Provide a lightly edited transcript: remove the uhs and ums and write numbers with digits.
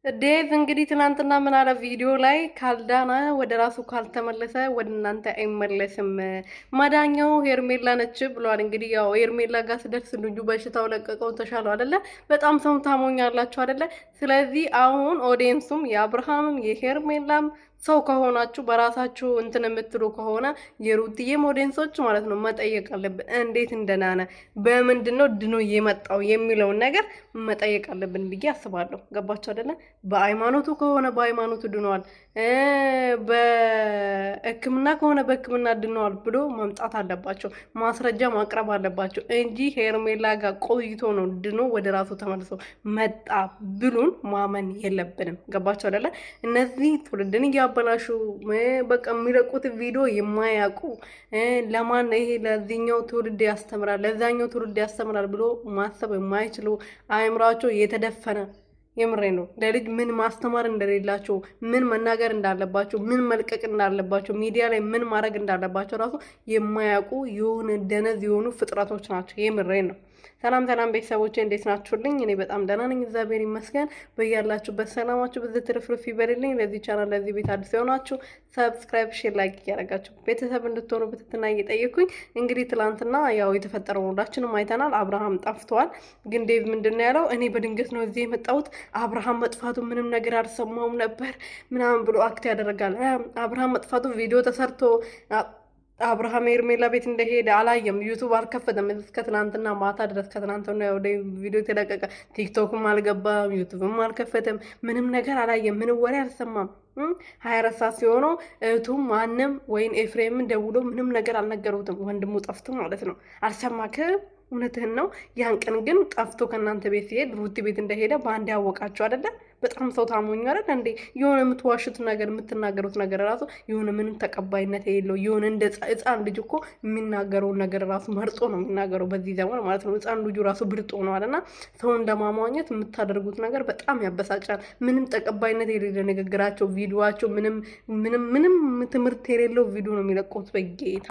ዴቭ እንግዲህ ትናንትና ምን አለ ቪዲዮ ላይ ካልዳና ወደ ራሱ ካልተመለሰ ወደ እናንተ አይመለስም፣ ማዳኛው ሄርሜላ ነች ብሏል። እንግዲህ ያው ሄርሜላ ጋር ስደርስ ልጁ በሽታው ለቀቀው ተሻለው አይደለ? በጣም ሰው ታሞኛላችሁ አይደለ? ስለዚህ አሁን ኦዲየንሱም የአብርሃምም የሄርሜላም ሰው ከሆናችሁ በራሳችሁ እንትን የምትሉ ከሆነ የሩትዬም ኦዲየንሶች ማለት ነው መጠየቅ አለብን። እንዴት እንደናነ በምንድን ነው ድኖ የመጣው የሚለውን ነገር መጠየቅ አለብን ብዬ አስባለሁ። ገባችሁ አይደለ? በሃይማኖቱ ከሆነ በሃይማኖቱ ድነዋል፣ በሕክምና ከሆነ በሕክምና ድነዋል ብሎ መምጣት አለባቸው። ማስረጃ ማቅረብ አለባቸው እንጂ ሄርሜላ ጋር ቆይቶ ነው ድኖ ወደ ራሱ ተመልሶ መጣ ብሉን ማመን የለብንም። ገባቸው አይደለ? እነዚህ ትውልድን እያበላሹ በቃ የሚለቁት ቪዲዮ የማያውቁ ለማን ይሄ ለዚህኛው ትውልድ ያስተምራል ለዛኛው ትውልድ ያስተምራል ብሎ ማሰብ የማይችሉ አእምሯቸው የተደፈነ የምሬ ነው። ለልጅ ምን ማስተማር እንደሌላቸው፣ ምን መናገር እንዳለባቸው፣ ምን መልቀቅ እንዳለባቸው፣ ሚዲያ ላይ ምን ማድረግ እንዳለባቸው ራሱ የማያውቁ የሆነ ደነዝ የሆኑ ፍጥረቶች ናቸው። የምሬ ነው። ሰላም ሰላም ቤተሰቦቼ እንዴት ናችሁልኝ? እኔ በጣም ደህና ነኝ፣ እግዚአብሔር ይመስገን። በያላችሁበት ሰላማችሁ ብዙ ትርፍርፍ ይበልልኝ። ለዚህ ቻናል ለዚህ ቤት አዲስ የሆናችሁ ሰብስክራይብ፣ ሼር፣ ላይክ እያደረጋችሁ ቤተሰብ እንድትሆኑ በትህትና እየጠየኩኝ እንግዲህ ትላንትና ያው የተፈጠረው ሁላችንም አይተናል። አብርሃም ጠፍቷል። ግን ዴቭ ምንድን ነው ያለው? እኔ በድንገት ነው እዚህ የመጣሁት፣ አብርሃም መጥፋቱ ምንም ነገር አልሰማሁም ነበር ምናምን ብሎ አክት ያደረጋል። አብርሃም መጥፋቱ ቪዲዮ ተሰርቶ አብርሃም ሄርሜላ ቤት እንደሄደ አላየም። ዩቱብ አልከፈተም እስከ ትናንትና ማታ ድረስ። ከትናንትና ወደ ቪዲዮ የተለቀቀ ቲክቶክም አልገባም፣ ዩቱብም አልከፈተም። ምንም ነገር አላየም። ምንም ወሬ አልሰማም። 24 ሰዓት ሲሆነው እህቱም ማንም ወይም ኤፍሬምን ደውሎ ምንም ነገር አልነገሩትም። ወንድሙ ጠፍቶ ማለት ነው። አልሰማክም? እውነትህን ነው። ያን ቀን ግን ጠፍቶ ከእናንተ ቤት ሲሄድ ሩቲ ቤት እንደሄደ በአንድ ያወቃችሁ አይደለ? በጣም ሰው ታሞኝ አይደል እንዴ? የሆነ የምትዋሹት ነገር የምትናገሩት ነገር ራሱ የሆነ ምንም ተቀባይነት የሌለው የሆነ እንደ ህፃን ልጅ እኮ የሚናገረውን ነገር ራሱ መርጦ ነው የሚናገረው በዚህ ዘመን ማለት ነው። ህፃን ልጁ ራሱ ብርጦ ነው አለና ሰውን ለማሟኘት የምታደርጉት ነገር በጣም ያበሳጫል። ምንም ተቀባይነት የሌለ ንግግራቸው፣ ቪዲዮቸው ምንም ትምህርት የሌለው ቪዲዮ ነው የሚለቁት በጌታ